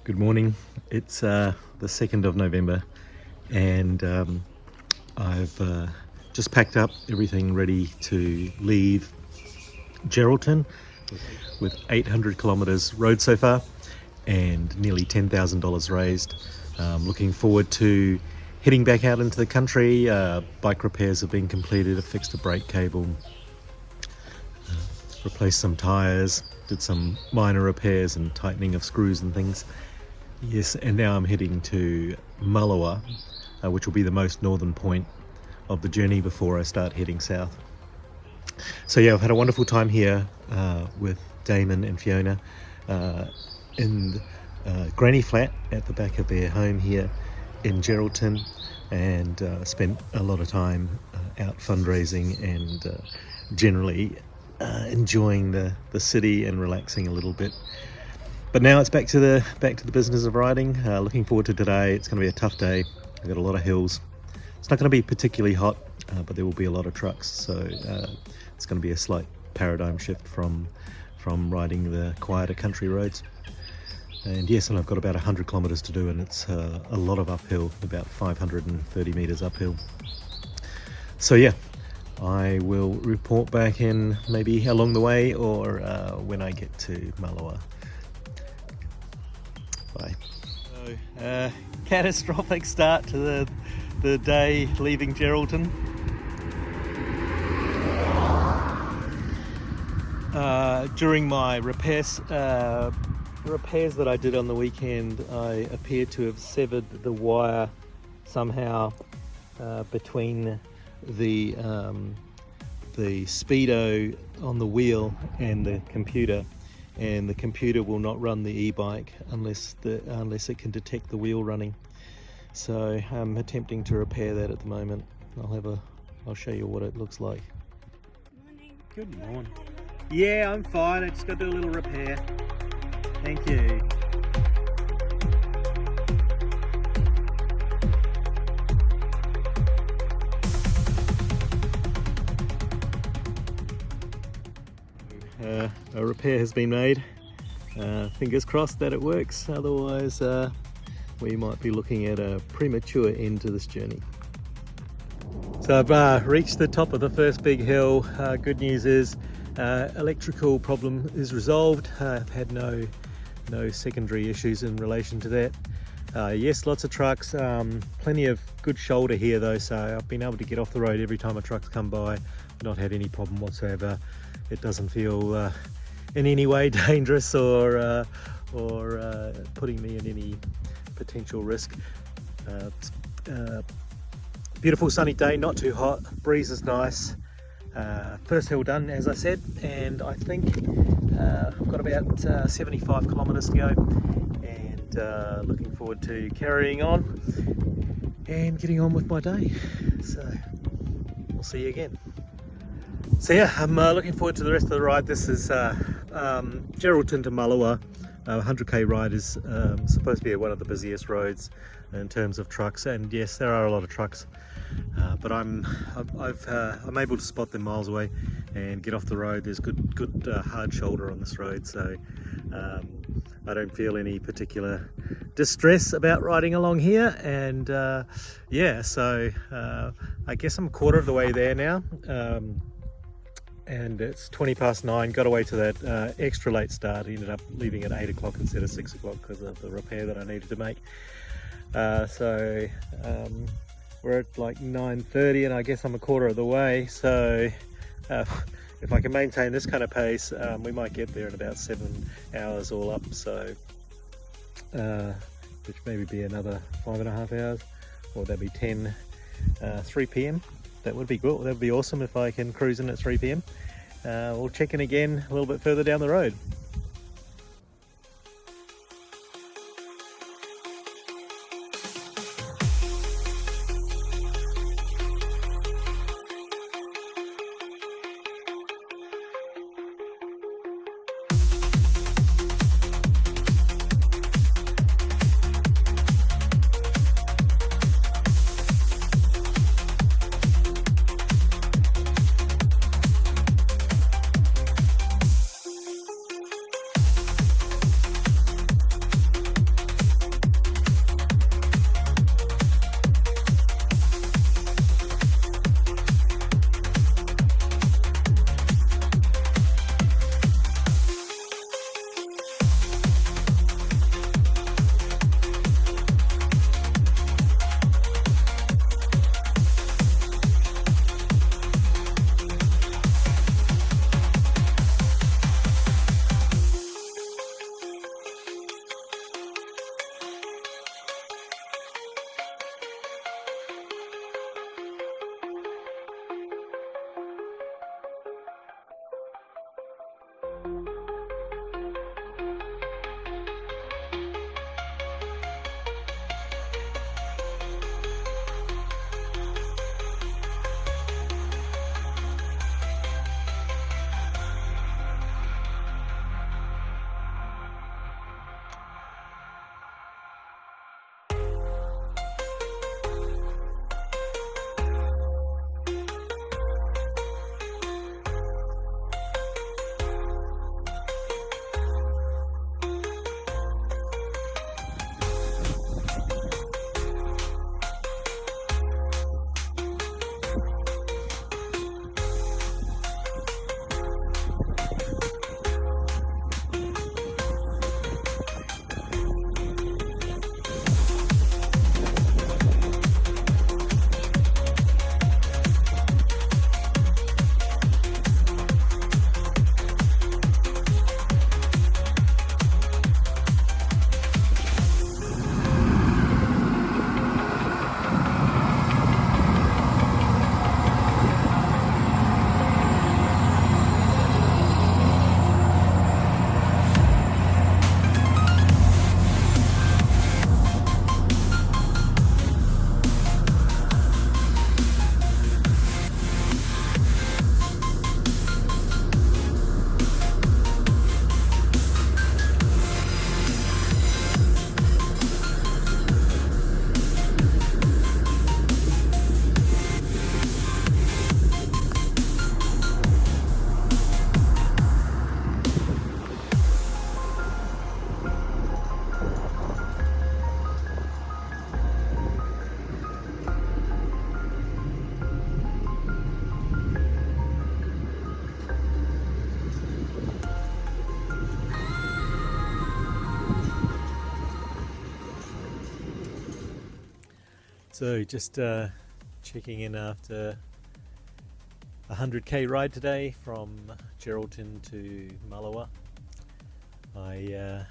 Good morning. It's the 2nd of November and I've just packed up everything ready to leave Geraldton with 800 kilometers rode so far and nearly $10,000 raised. Looking forward to heading back out into the country. Bike repairs have been completed. I fixed a brake cable, replaced some tires, did some minor repairs and tightening of screws and things. Yes, and now I'm heading to Malawa, which will be the most northern point of the journey before I start heading south. So yeah, I've had a wonderful time here with Damon and Fiona in Granny Flat at the back of their home here in Geraldton, and spent a lot of time out fundraising and generally enjoying the city and relaxing a little bit. But now it's back to the business of riding. Looking forward to today. It's going to be a tough day. I've got a lot of hills. It's not going to be particularly hot, but there will be a lot of trucks, so it's going to be a slight paradigm shift from riding the quieter country roads. And yes, and I've got about 100 kilometers to do, and it's a lot of uphill, about 530 meters uphill. So yeah, I will report back in maybe along the way or when I get to Malawa. Bye. So, catastrophic start to the day leaving Geraldton. During my repairs that I did on the weekend, I appeared to have severed the wire somehow between the speedo on the wheel and the computer. And the computer will not run the e-bike unless it can detect the wheel running. So I'm attempting to repair that at the moment. I'll show you what it looks like. Morning. Good morning. Yeah, I'm fine. I just got to do a little repair. Thank you. A repair has been made. Fingers crossed that it works, otherwise we might be looking at a premature end to this journey. So I've reached the top of the first big hill. Good news is electrical problem is resolved. I've had no secondary issues in relation to that. Yes, lots of trucks, plenty of good shoulder here though, so I've been able to get off the road every time a truck's come by. Not had any problem whatsoever. It doesn't feel in any way dangerous or putting me in any potential risk. Beautiful sunny day, not too hot, breeze is nice. First hill done, as I said, and I think I've got about 75 kilometers to go, and looking forward to carrying on and getting on with my day. So we'll see you again. So yeah, I'm looking forward to the rest of the ride. This is Geraldton to Malawa. 100k ride is supposed to be one of the busiest roads in terms of trucks, and yes, there are a lot of trucks, but I'm able to spot them miles away and get off the road. There's good hard shoulder on this road, so I don't feel any particular distress about riding along here. And yeah, so I guess I'm a quarter of the way there now. And it's 9:20. Got away to that extra late start. Ended up leaving at 8 o'clock instead of 6 o'clock because of the repair that I needed to make. So we're at like 9:30, and I guess I'm a quarter of the way. So if I can maintain this kind of pace, we might get there in about 7 hours all up. So which maybe be another 5.5 hours, or that'd be 3 p.m. That would be good. That would be awesome if I can cruise in at 3 p.m. We'll check in again a little bit further down the road. So just checking in after a 100k ride today from Geraldton to Malawa. I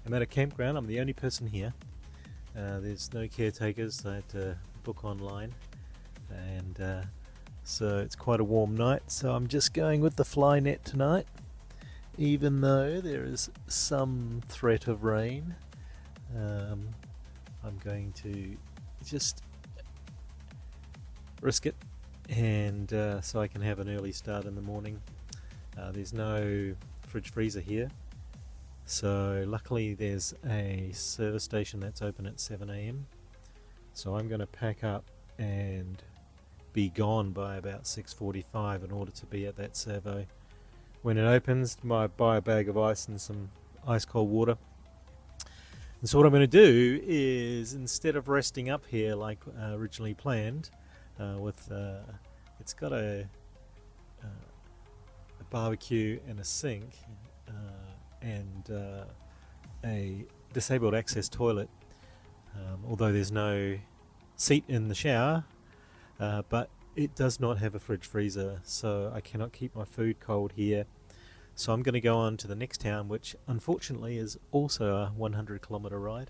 am at a campground. I'm the only person here. There's no caretakers. I had to book online, and so it's quite a warm night. So I'm just going with the fly net tonight, even though there is some threat of rain. I'm going to just risk it, and so I can have an early start in the morning. There's no fridge freezer here, so luckily there's a service station that's open at 7 a.m. so I'm going to pack up and be gone by about 6:45 in order to be at that servo when it opens. Buy a bag of ice and some ice cold water. And so what I'm going to do is, instead of resting up here like originally planned, it's got a barbecue and a sink and a disabled access toilet, although there's no seat in the shower, but it does not have a fridge freezer, so I cannot keep my food cold here. So I'm going to go on to the next town, which unfortunately is also a 100-kilometer ride,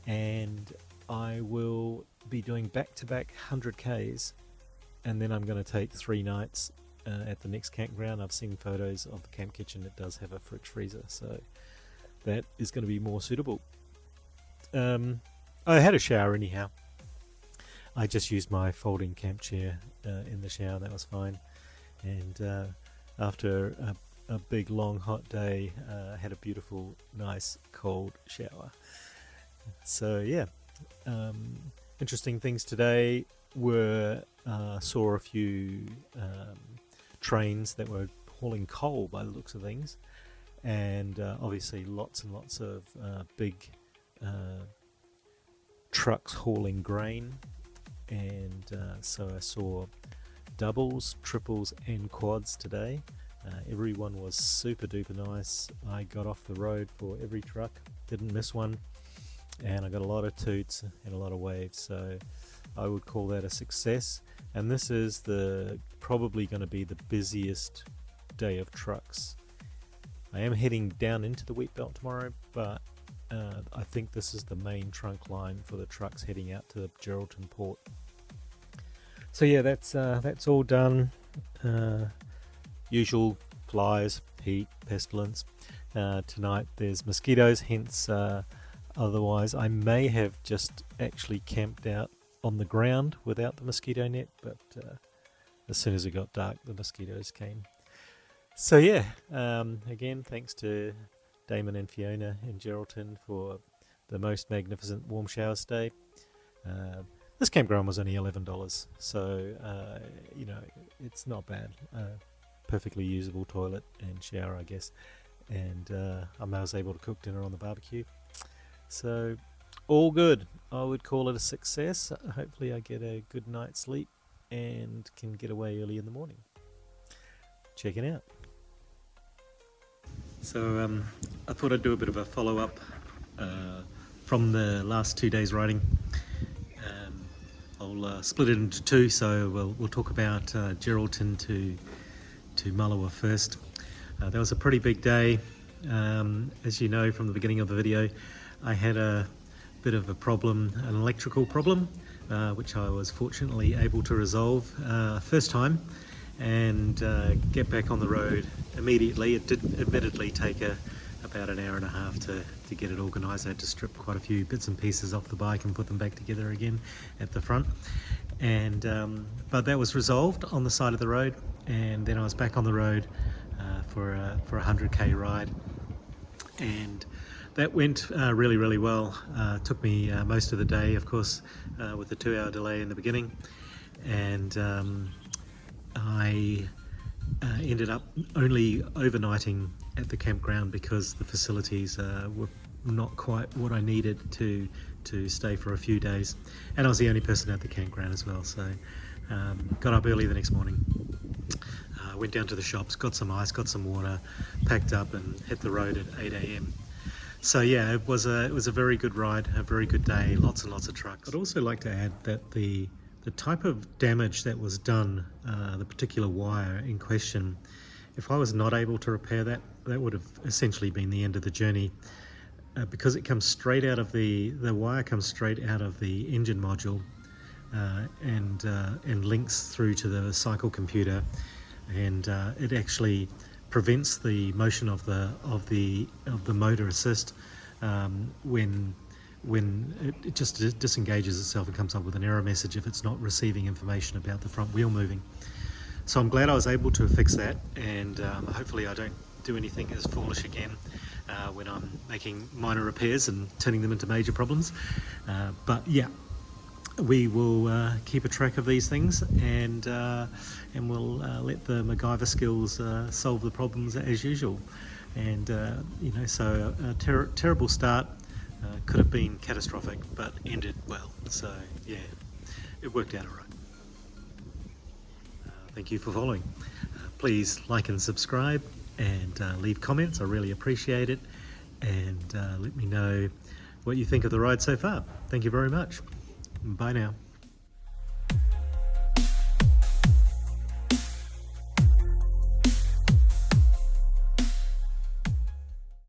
and I will be doing back-to-back 100Ks, and then I'm going to take 3 nights at the next campground. I've seen photos of the camp kitchen. It does have a fridge freezer, so that is going to be more suitable. I had a shower anyhow. I just used my folding camp chair in the shower. That was fine. And after a big long hot day, had a beautiful nice cold shower. So yeah, interesting things today were saw a few trains that were hauling coal by the looks of things, and obviously lots and lots of big trucks hauling grain, and so I saw doubles, triples and quads today. Everyone was super duper nice. I got off the road for every truck, didn't miss one, and I got a lot of toots and a lot of waves, so I would call that a success. And this is probably going to be the busiest day of trucks. I am heading down into the wheat belt tomorrow, but I think this is the main trunk line for the trucks heading out to the Geraldton port. So yeah, that's all done. Usual flies, heat, pestilence. Tonight there's mosquitoes, hence otherwise I may have just actually camped out on the ground without the mosquito net, but as soon as it got dark the mosquitoes came. So yeah, again thanks to Damon and Fiona in Geraldton for the most magnificent warm shower stay. This campground was only $11, so you know, it's not bad. Perfectly usable toilet and shower, I guess, and I was able to cook dinner on the barbecue, so all good. I would call it a success. Hopefully I get a good night's sleep and can get away early in the morning. Check it out. So I thought I'd do a bit of a follow-up from the last 2 days riding. I'll split it into two, so we'll talk about Geraldton to Mullewa first. That was a pretty big day. As you know from the beginning of the video, I had a bit of a problem, an electrical problem, which I was fortunately able to resolve first time and get back on the road immediately. It did admittedly take about an hour and a half to get it organised. I had to strip quite a few bits and pieces off the bike and put them back together again at the front, and but that was resolved on the side of the road, and then I was back on the road for a 100k ride, and that went really well. Took me most of the day, of course, with the 2-hour delay in the beginning, and I ended up only overnighting at the campground because the facilities were not quite what I needed to stay for a few days, and I was the only person at the campground as well. So got up early the next morning, went down to the shops, got some ice, got some water, packed up and hit the road at 8 a.m. So yeah, it was a very good ride, a very good day, lots and lots of trucks. I'd also like to add that the type of damage that was done, the particular wire in question, if I was not able to repair that, that would have essentially been the end of the journey, because it comes straight out of the wire comes straight out of the engine module and links through to the cycle computer, and it actually prevents the motion of the motor assist when it just disengages itself and comes up with an error message if it's not receiving information about the front wheel moving. So I'm glad I was able to fix that, and hopefully I don't do anything as foolish again when I'm making minor repairs and turning them into major problems. But yeah, we will keep a track of these things, and we'll let the MacGyver skills solve the problems as usual. And you know, so a terrible start. Could have been catastrophic, but ended well. So yeah, it worked out all right. Thank you for following. Please like and subscribe, and leave comments. I really appreciate it. And let me know what you think of the ride so far. Thank you very much. Bye now.